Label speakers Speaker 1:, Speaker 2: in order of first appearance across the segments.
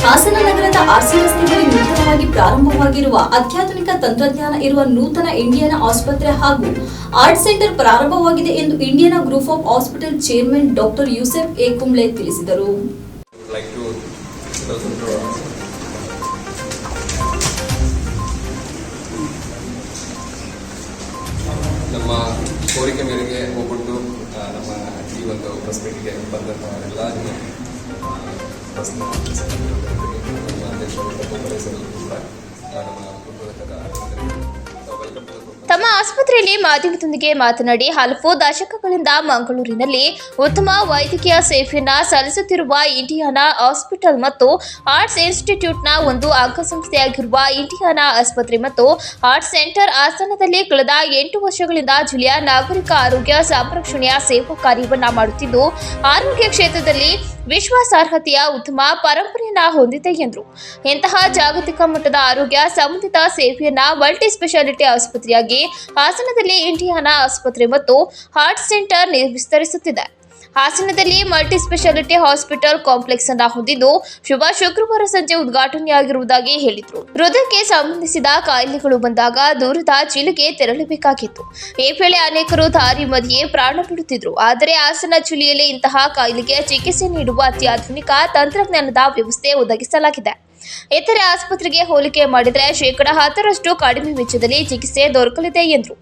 Speaker 1: ಹಾಸನ ನಗರದ ಆರ್ಸಿ ರಸ್ತೆ ಬಳಿ ನೂತನವಾಗಿ ಪ್ರಾರಂಭವಾಗಿರುವ ಅತ್ಯಾಧುನಿಕ ತಂತ್ರಜ್ಞಾನ ಇರುವ ನೂತನ ಇಂಡಿಯಾನ ಆಸ್ಪತ್ರೆ ಹಾಗೂ ಆರ್ಟ್ ಸೆಂಟರ್ ಪ್ರಾರಂಭವಾಗಿದೆ ಎಂದು Indiana group of hospital chairman doctor Yusuf A Kumble ತಿಳಿಸಿದರು.
Speaker 2: ನಮ್ಮ ಕೋರಿಕೆ ಮೇರೆಗೆ ಹೋಗ್ಬಿಟ್ಟು ನಮ್ಮ ಈ ಒಂದು ಪ್ರೆಸ್ ಮೀಟಿಗೆ ಬಂದಂತಹ ಎಲ್ಲ ನಮ್ಮ ಅಧ್ಯಕ್ಷರು ಕೂಡ ನಮ್ಮ
Speaker 3: ತಮ್ಮ ಆಸ್ಪತ್ರೆಯಲ್ಲಿ ಮಾಧ್ಯಮದೊಂದಿಗೆ ಮಾತನಾಡಿ ಹಲವು ದಶಕಗಳಿಂದ ಮಂಗಳೂರಿನಲ್ಲಿ ಉತ್ತಮ ವೈದ್ಯಕೀಯ ಸೇವೆಯನ್ನು ಸಲ್ಲಿಸುತ್ತಿರುವ ಇಂಡಿಯಾನಾ ಹಾಸ್ಪಿಟಲ್ ಮತ್ತು ಆರ್ಟ್ಸ್ ಇನ್ಸ್ಟಿಟ್ಯೂಟ್ನ ಒಂದು ಅಂಗಸಂಸ್ಥೆಯಾಗಿರುವ ಇಂಡಿಯಾನಾ ಆಸ್ಪತ್ರೆ ಮತ್ತು ಆರ್ಟ್ ಸೆಂಟರ್ ಹಾಸನದಲ್ಲಿ ಕಳೆದ 8 ವರ್ಷಗಳಿಂದ ಜಿಲ್ಲೆಯ ನಾಗರಿಕ ಆರೋಗ್ಯ ಸಂರಕ್ಷಣೆಯ ಸೇವಾ ಕಾರ್ಯವನ್ನು ಮಾಡುತ್ತಿದ್ದು ಆರೋಗ್ಯ ಕ್ಷೇತ್ರದಲ್ಲಿ ವಿಶ್ವಾಸಾರ್ಹತೆಯ ಉತ್ತಮ ಪರಂಪರೆಯನ್ನು ಹೊಂದಿದೆ ಎಂದರು. ಇಂತಹ ಜಾಗತಿಕ ಮಟ್ಟದ ಆರೋಗ್ಯ ಸಂಬಂಧಿತ ಸೇವೆಯನ್ನ ಮಲ್ಟಿ ಸ್ಪೆಷಾಲಿಟಿ ಆಸ್ಪತ್ರೆಯಾಗಿ ಹಾಸನದಲ್ಲಿ ಇಂಡಿಯಾನಾ ಆಸ್ಪತ್ರೆ ಮತ್ತು ಹಾರ್ಟ್ ಸೆಂಟರ್ ವಿಸ್ತರಿಸುತ್ತಿದೆ. ಹಾಸನದಲ್ಲಿ ಮಲ್ಟಿ ಸ್ಪೆಷಾಲಿಟಿ ಹಾಸ್ಪಿಟಲ್ ಕಾಂಪ್ಲೆಕ್ಸ್ ಅನ್ನು ಹೊಂದಿದ್ದು ಶುಕ್ರವಾರ ಸಂಜೆ ಉದ್ಘಾಟನೆಯಾಗಿರುವುದಾಗಿ ಹೇಳಿದರು. ಹೃದಯಕ್ಕೆ ಸಂಬಂಧಿಸಿದ ಕಾಯಿಲೆಗಳು ಬಂದಾಗ ದೂರದ ಜಿಲ್ಲೆಗೆ ತೆರಳಬೇಕಾಗಿತ್ತು. ಈ ವೇಳೆ ಅನೇಕರು ದಾರಿ ಮಧ್ಯೆ ಪ್ರಾಣ ಬಿಡುತ್ತಿದ್ರು. ಆದರೆ ಹಾಸನ ಜಿಲ್ಲೆಯಲ್ಲಿ ಇಂತಹ ಕಾಯಿಲೆಗೆ ಚಿಕಿತ್ಸೆ ನೀಡುವ ಅತ್ಯಾಧುನಿಕ ತಂತ್ರಜ್ಞಾನದ ವ್ಯವಸ್ಥೆ ಒದಗಿಸಲಾಗಿದೆ. ಇತರೆ ಆಸ್ಪತ್ರೆಗೆ ಹೋಲಿಕೆ ಮಾಡಿದರೆ 10% ಕಡಿಮೆ ವೆಚ್ಚದಲ್ಲಿ ಚಿಕಿತ್ಸೆ ದೊರಕಲಿದೆ ಎಂದರು.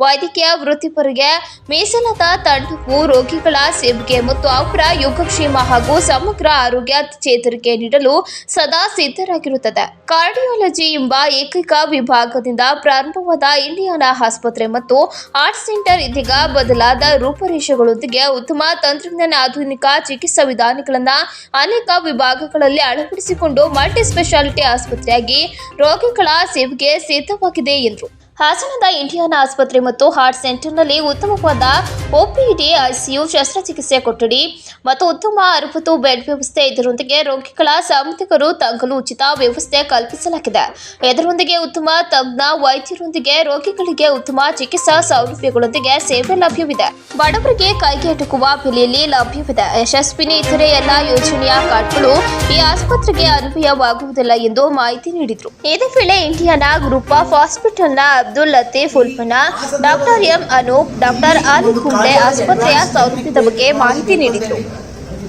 Speaker 3: ವೈದ್ಯಕೀಯ ವೃತ್ತಿಪರರಿಗೆ ಮೀಸಲಾದ ತಂಡವು ರೋಗಿಗಳ ಸೇವೆಗೆ ಮತ್ತು ಅವರ ಯೋಗಕ್ಷೇಮ ಹಾಗೂ ಸಮಗ್ರ ಆರೋಗ್ಯ ಚೇತರಿಕೆ ನೀಡಲು ಸದಾ ಸಿದ್ಧರಾಗಿರುತ್ತದೆ. ಕಾರ್ಡಿಯಾಲಜಿ ಎಂಬ ಏಕೈಕ ವಿಭಾಗದಿಂದ ಪ್ರಾರಂಭವಾದ ಇಂಡಿಯಾನಾ ಆಸ್ಪತ್ರೆ ಮತ್ತು ಆರ್ಟ್ ಸೆಂಟರ್ ಇದೀಗ ಬದಲಾದ ರೂಪರೇಷೆಗಳೊಂದಿಗೆ ಉತ್ತಮ ತಂತ್ರಜ್ಞಾನ ಆಧುನಿಕ ಚಿಕಿತ್ಸಾ ವಿಧಾನಗಳನ್ನು ಅನೇಕ ವಿಭಾಗಗಳಲ್ಲಿ ಅಳವಡಿಸಿಕೊಂಡು ಮಲ್ಟಿ ಸ್ಪೆಷಾಲಿಟಿ ಆಸ್ಪತ್ರೆಯಾಗಿ ರೋಗಿಗಳ ಸೇವೆಗೆ ಸಿದ್ಧವಾಗಿದೆ ಎಂದರು. ಹಾಸನದ ಇಂಡಿಯಾನಾ ಆಸ್ಪತ್ರೆ ಮತ್ತು ಹಾರ್ಟ್ ಸೆಂಟರ್ನಲ್ಲಿ ಉತ್ತಮವಾದ ಒಪಿಡಿ, ಐಸಿಯು, ಶಸ್ತ್ರಚಿಕಿತ್ಸೆ ಕೊಠಡಿ ಮತ್ತು ಉತ್ತಮ 60 ಬೆಡ್ ವ್ಯವಸ್ಥೆ, ಇದರೊಂದಿಗೆ ರೋಗಿಗಳ ಸಂಬಂಧಿಕರು ತಂಗಲು ಉಚಿತ ವ್ಯವಸ್ಥೆ ಕಲ್ಪಿಸಲಾಗಿದೆ. ಇದರೊಂದಿಗೆ ಉತ್ತಮ ತಜ್ಞ ವೈದ್ಯರೊಂದಿಗೆ ರೋಗಿಗಳಿಗೆ ಉತ್ತಮ ಚಿಕಿತ್ಸಾ ಸೌಲಭ್ಯಗಳೊಂದಿಗೆ ಸೇವೆ ಲಭ್ಯವಿದೆ. ಬಡವರಿಗೆ ಕೈಗೆ ಎಟುಕುವ ಬೆಲೆಯಲ್ಲಿ ಲಭ್ಯವಿದೆ. ಯಶಸ್ವಿನಿ ಇತರೆ ಎಲ್ಲ ಯೋಜನೆಯ ಕಾರ್ಡ್ಗಳು ಈ ಆಸ್ಪತ್ರೆಗೆ ಅನ್ವಯವಾಗುವುದಿಲ್ಲ ಎಂದು ಮಾಹಿತಿ ನೀಡಿದರು. ಇದೇ ವೇಳೆ ಇಂಡಿಯಾನಾ ಗ್ರೂಪ್ ಆಫ್ ಹಾಸ್ಪಿಟಲ್ನ Abdul Latheef Ulpana, doctor M Anoop, doctor Ali Kumble ಆಸ್ಪತ್ರೆಯ ಸೌಲಭ್ಯದ ಬಗ್ಗೆ ಮಾಹಿತಿ ನೀಡಿದರು.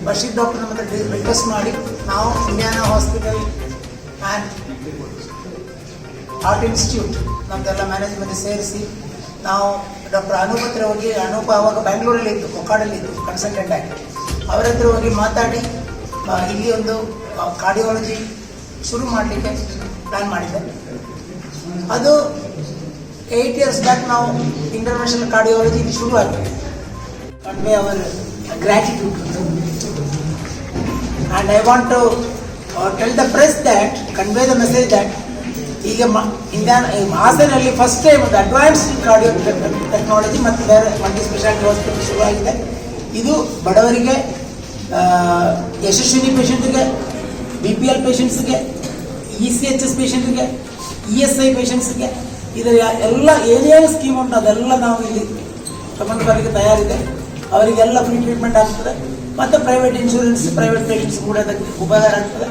Speaker 4: ಬಶೀರ್ ಡಾಕ್ಟರ್ ರಿಕ್ವೆಸ್ಟ್ ಮಾಡಿ ನಾವು Indiana hospital and art institute ನಮ್ಮದೆಲ್ಲ ಮ್ಯಾನೇಜ್ಮೆಂಟ್ ಸೇರಿಸಿ ನಾವು ಡಾಕ್ಟರ್ ಅನೂಪ್ ಹತ್ರ ಹೋಗಿ, ಅನೂಪ್ ಆವಾಗ ಬ್ಯಾಂಗ್ಳೂರಲ್ಲಿ ಇದ್ದು, ಕೊಕ್ಕಾಡಲ್ಲಿ ಇದ್ದು ಕನ್ಸಲ್ಟೆಂಟ್ ಆಗಿ, ಅವರ ಹತ್ರ ಹೋಗಿ ಮಾತಾಡಿ ಇಲ್ಲಿ ಒಂದು ಕಾರ್ಡಿಯಾಲಜಿ ಶುರು ಮಾಡಲಿಕ್ಕೆ ಪ್ಲ್ಯಾನ್ ಮಾಡಿದ್ದೆ. ಅದು 8 years ಬ್ಯಾಕ್ ನಾವು ಇಂಟರ್ನ್ಯಾಷನಲ್ ಕಾರ್ಡಿಯಾಲಜಿ ಶುರು ಆಗಿದೆ. Convey our gratitude and I want to tell the press that, convey the message that ಈಗ ಹಾಸನಲ್ಲಿ ಫಸ್ಟ್ ಟೈಮ್ ಒಂದು ಅಡ್ವಾನ್ಸ್ಡ್ ಕಾರ್ಡಿಯೋ ಟೆಕ್ನಾಲಜಿ ಮತ್ತು ಬೇರೆ ಮಲ್ಟಿ ಸ್ಪೆಷಾಲಿಟಿ ಹಾಸ್ಪಿಟಲ್ ಶುರುವಾಗಿದೆ. ಇದು ಬಡವರಿಗೆ, ಯಶಸ್ವಿನಿ ಪೇಷಂಟ್ಗೆ, BPL ಪೇಷಂಟ್ಸ್ಗೆ, ECHS ಪೇಷಂಟ್ಗೆ, ESI ಪೇಷಂಟ್ಸ್ಗೆ, ಇದರ ಎಲ್ಲ ಏನೇನು ಸ್ಕೀಮ್ ಉಂಟು ಅದೆಲ್ಲ ನಾವು ಇಲ್ಲಿ ಸಂಬಂಧಪಟ್ಟವರಿಗೆ ತಯಾರಿದೆ. ಅವರಿಗೆಲ್ಲ ಫ್ರೀ ಟ್ರೀಟ್ಮೆಂಟ್ ಆಗ್ತದೆ ಮತ್ತು ಪ್ರೈವೇಟ್ ಇನ್ಶೂರೆನ್ಸ್, ಪ್ರೈವೇಟ್ ಪೇಷಂಟ್ಸ್ ಕೂಡ ಅದಕ್ಕೆ ಉಪಕಾರ ಆಗ್ತದೆ.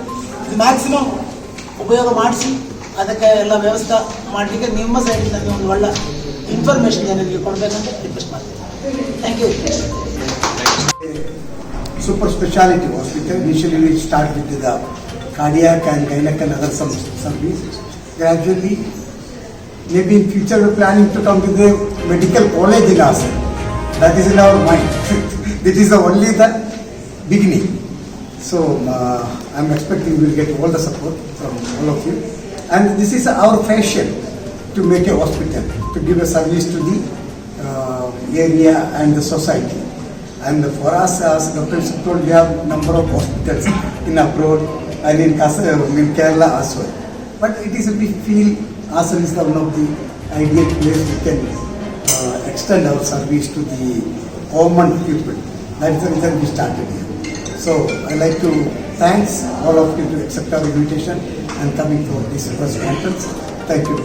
Speaker 4: ಇದು ಮ್ಯಾಕ್ಸಿಮಮ್ ಉಪಯೋಗ ಮಾಡಿಸಿ ಅದಕ್ಕೆ ಎಲ್ಲ ವ್ಯವಸ್ಥೆ ಮಾಡಲಿಕ್ಕೆ ನಿಮ್ಮ ಸೈಡಿಂದ ಒಂದು ಒಳ್ಳೆ ಇನ್ಫಾರ್ಮೇಷನ್ ಜನರಿಗೆ ಕೊಡಬೇಕಂತ ರಿಕ್ವೆಸ್ಟ್ ಮಾಡ್ತೀನಿ. Thank you.
Speaker 5: Super speciality hospital. Initially we start with the cardiac and gynec and other service. Gradually, maybe in future we're planning to come to the medical college in Assam. That is in our mind. This is only the beginning. So I'm expecting we'll get all the support from all of you. And this is our passion to make a hospital, to give a service to the area and the society. And for us, as Dr. told, we have number of hospitals in abroad and in Kerala as well. But it is, we feel Assam is one of the ideal place we can extend our service to the common people. That's the reason we started here. So I like to thanks all of you to accept our invitation and coming for this first conference. Thank you.